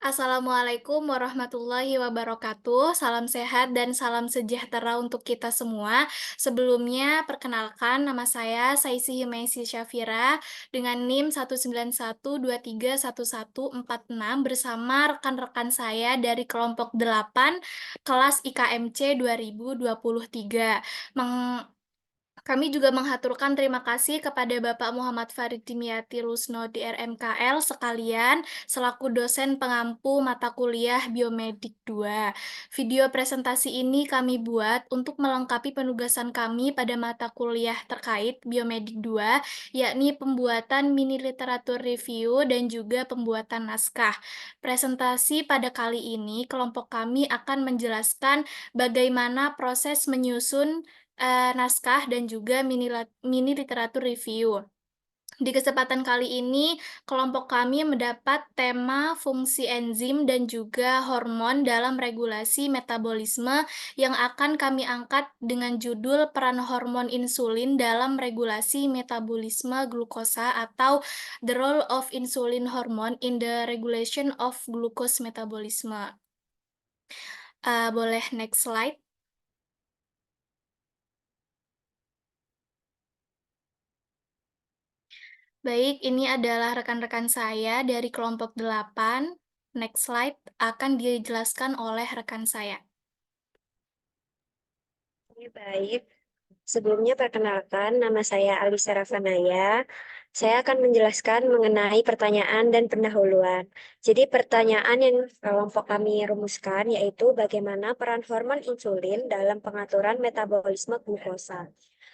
Assalamualaikum warahmatullahi wabarakatuh. Salam sehat dan salam sejahtera untuk kita semua. Sebelumnya, perkenalkan nama saya Saisi Himaisi Syafira dengan NIM 191231146 bersama rekan-rekan saya dari kelompok 8 kelas IKMC 2023. Kami juga menghaturkan terima kasih kepada Bapak Muhammad Farid Dimyati Rusno di RMKL sekalian selaku dosen pengampu mata kuliah Biomedik 2. Video presentasi ini kami buat untuk melengkapi penugasan kami pada mata kuliah terkait Biomedik 2, yakni pembuatan mini literatur review dan juga pembuatan naskah. Presentasi pada kali ini kelompok kami akan menjelaskan bagaimana proses menyusun naskah dan juga mini literatur review. Di kesempatan kali ini, kelompok kami mendapat tema fungsi enzim dan juga hormon dalam regulasi metabolisme yang akan kami angkat dengan judul peran hormon insulin dalam regulasi metabolisme glukosa atau The Role of Insulin Hormone in the Regulation of Glucose Metabolism. Boleh next slide? Baik, ini adalah rekan-rekan saya dari kelompok 8. Next slide akan dijelaskan oleh rekan saya. Baik, sebelumnya perkenalkan nama saya Alisa Rafanaya. Saya akan menjelaskan mengenai pertanyaan dan pendahuluan. Jadi pertanyaan yang kelompok kami rumuskan yaitu bagaimana peran hormon insulin dalam pengaturan metabolisme glukosa.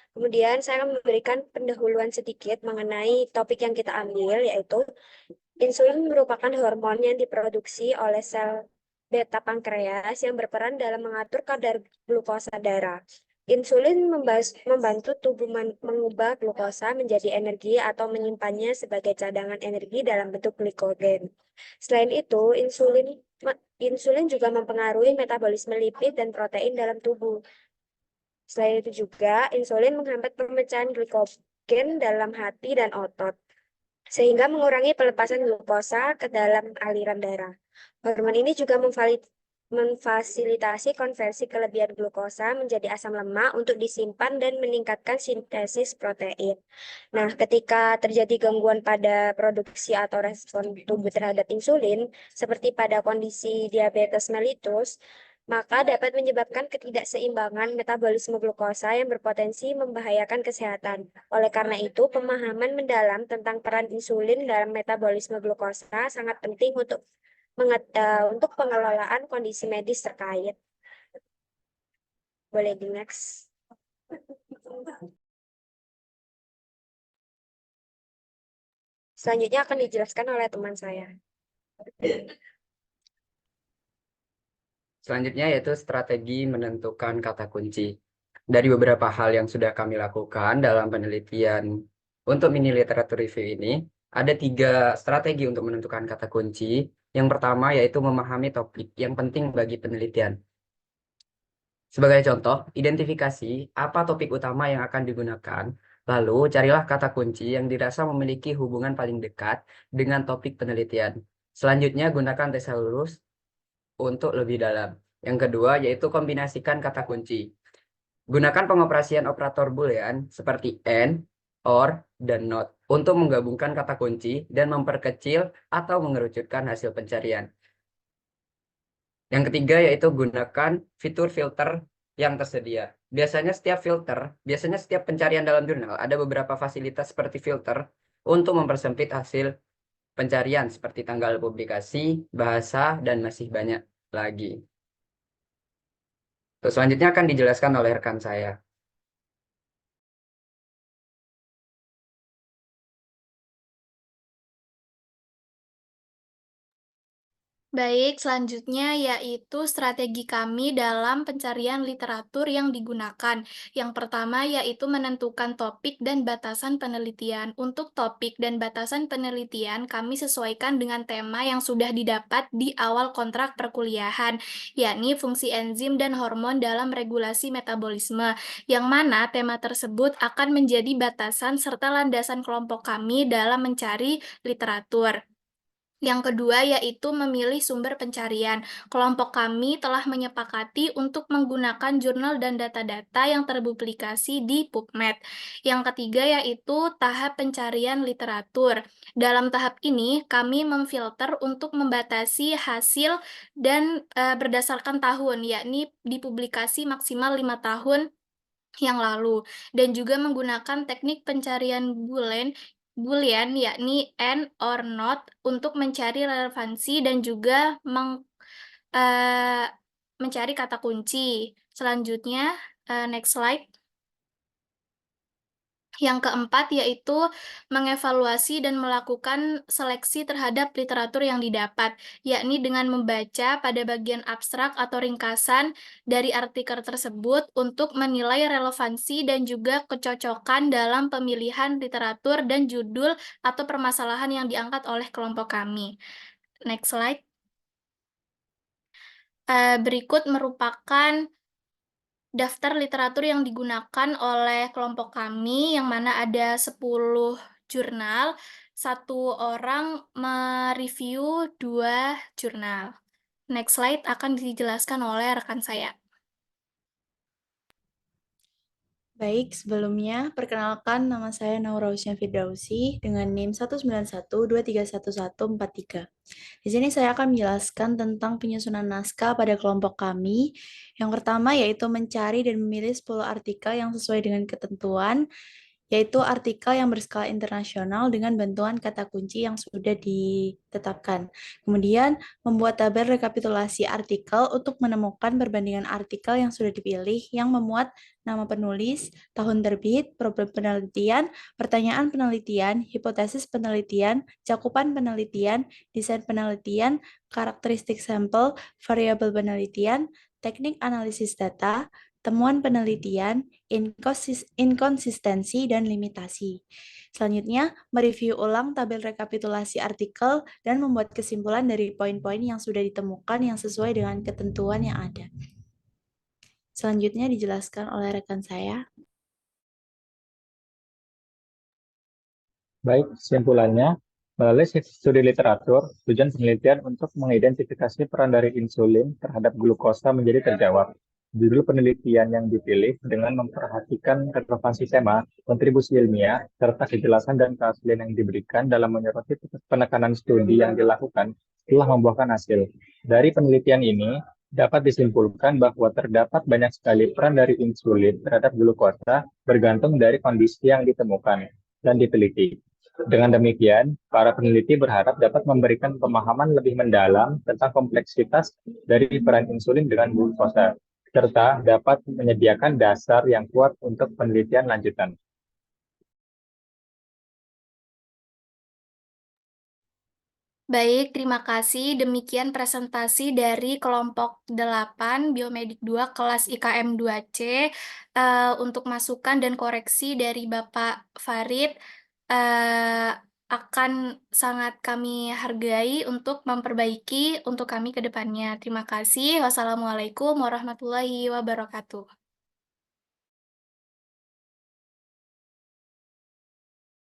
Kemudian saya akan memberikan pendahuluan sedikit mengenai topik yang kita ambil yaitu insulin merupakan hormon yang diproduksi oleh sel beta pankreas yang berperan dalam mengatur kadar glukosa darah. Insulin membantu tubuh mengubah glukosa menjadi energi atau menyimpannya sebagai cadangan energi dalam bentuk glikogen. Selain itu, insulin juga mempengaruhi metabolisme lipid dan protein dalam tubuh. Selain itu juga, insulin menghambat pemecahan glikogen dalam hati dan otot sehingga mengurangi pelepasan glukosa ke dalam aliran darah. Hormon ini juga memfasilitasi konversi kelebihan glukosa menjadi asam lemak untuk disimpan dan meningkatkan sintesis protein. Nah, ketika terjadi gangguan pada produksi atau respon tubuh terhadap insulin, seperti pada kondisi diabetes mellitus, maka dapat menyebabkan ketidakseimbangan metabolisme glukosa yang berpotensi membahayakan kesehatan. Oleh karena itu, pemahaman mendalam tentang peran insulin dalam metabolisme glukosa sangat penting untuk pengelolaan kondisi medis terkait. Boleh di next. Selanjutnya akan dijelaskan oleh teman saya. Selanjutnya yaitu strategi menentukan kata kunci. Dari beberapa hal yang sudah kami lakukan dalam penelitian untuk mini literatur review ini, ada 3 strategi untuk menentukan kata kunci. Yang pertama yaitu memahami topik yang penting bagi penelitian. Sebagai contoh, identifikasi apa topik utama yang akan digunakan, lalu carilah kata kunci yang dirasa memiliki hubungan paling dekat dengan topik penelitian. Selanjutnya, gunakan thesaurus untuk lebih dalam. Yang kedua yaitu kombinasikan kata kunci. Gunakan pengoperasian operator boolean seperti and, or, dan not untuk menggabungkan kata kunci dan memperkecil atau mengerucutkan hasil pencarian. Yang ketiga yaitu gunakan fitur filter yang tersedia. Biasanya setiap pencarian dalam jurnal ada beberapa fasilitas seperti filter untuk mempersempit hasil pencarian seperti tanggal publikasi, bahasa, dan masih banyak lagi. Terus selanjutnya akan dijelaskan oleh rekan saya. Baik, selanjutnya yaitu strategi kami dalam pencarian literatur yang digunakan. Yang pertama yaitu menentukan topik dan batasan penelitian. Untuk topik dan batasan penelitian, kami sesuaikan dengan tema yang sudah didapat di awal kontrak perkuliahan, yakni fungsi enzim dan hormon dalam regulasi metabolisme, yang mana tema tersebut akan menjadi batasan serta landasan kelompok kami dalam mencari literatur. Yang kedua yaitu memilih sumber pencarian. Kelompok kami telah menyepakati untuk menggunakan jurnal dan data-data yang terpublikasi di PubMed. Yang ketiga yaitu tahap pencarian literatur. Dalam tahap ini, kami memfilter untuk membatasi hasil dan berdasarkan tahun, yakni dipublikasi maksimal 5 tahun yang lalu, dan juga menggunakan teknik pencarian Boolean yakni and or not untuk mencari relevansi dan juga mencari kata kunci. Selanjutnya, next slide. Yang keempat yaitu mengevaluasi dan melakukan seleksi terhadap literatur yang didapat, yakni dengan membaca pada bagian abstrak atau ringkasan dari artikel tersebut untuk menilai relevansi dan juga kecocokan dalam pemilihan literatur dan judul atau permasalahan yang diangkat oleh kelompok kami. Next slide. Berikut merupakan daftar literatur yang digunakan oleh kelompok kami, yang mana ada 10 jurnal, satu orang mereview 2 jurnal. Next slide akan dijelaskan oleh rekan saya. Baik, sebelumnya perkenalkan nama saya Naura Husnia Firdausi dengan NIM 191231143. Di sini saya akan menjelaskan tentang penyusunan naskah pada kelompok kami. Yang pertama yaitu mencari dan memilih 10 artikel yang sesuai dengan ketentuan, yaitu artikel yang berskala internasional dengan bantuan kata kunci yang sudah ditetapkan. Kemudian, membuat tabel rekapitulasi artikel untuk menemukan perbandingan artikel yang sudah dipilih yang memuat nama penulis, tahun terbit, problem penelitian, pertanyaan penelitian, hipotesis penelitian, cakupan penelitian, desain penelitian, karakteristik sampel, variabel penelitian, teknik analisis data, temuan penelitian, inkonsistensi, dan limitasi. Selanjutnya, mereview ulang tabel rekapitulasi artikel dan membuat kesimpulan dari poin-poin yang sudah ditemukan yang sesuai dengan ketentuan yang ada. Selanjutnya dijelaskan oleh rekan saya. Baik, kesimpulannya, melalui studi literatur, tujuan penelitian untuk mengidentifikasi peran dari insulin terhadap glukosa menjadi terjawab. Judul penelitian yang dipilih dengan memperhatikan relevansi tema, kontribusi ilmiah, serta kejelasan dan keaslian yang diberikan dalam menyoroti penekanan studi yang dilakukan telah membuahkan hasil. Dari penelitian ini, dapat disimpulkan bahwa terdapat banyak sekali peran dari insulin terhadap glukosa bergantung dari kondisi yang ditemukan dan diteliti. Dengan demikian, para peneliti berharap dapat memberikan pemahaman lebih mendalam tentang kompleksitas dari peran insulin dengan glukosa, serta dapat menyediakan dasar yang kuat untuk penelitian lanjutan. Baik, terima kasih. Demikian presentasi dari kelompok 8 Biomedik 2 kelas IKM 2C. Untuk masukan dan koreksi dari Bapak Farid akan sangat kami hargai untuk memperbaiki untuk kami ke depannya. Terima kasih. Wassalamualaikum warahmatullahi wabarakatuh.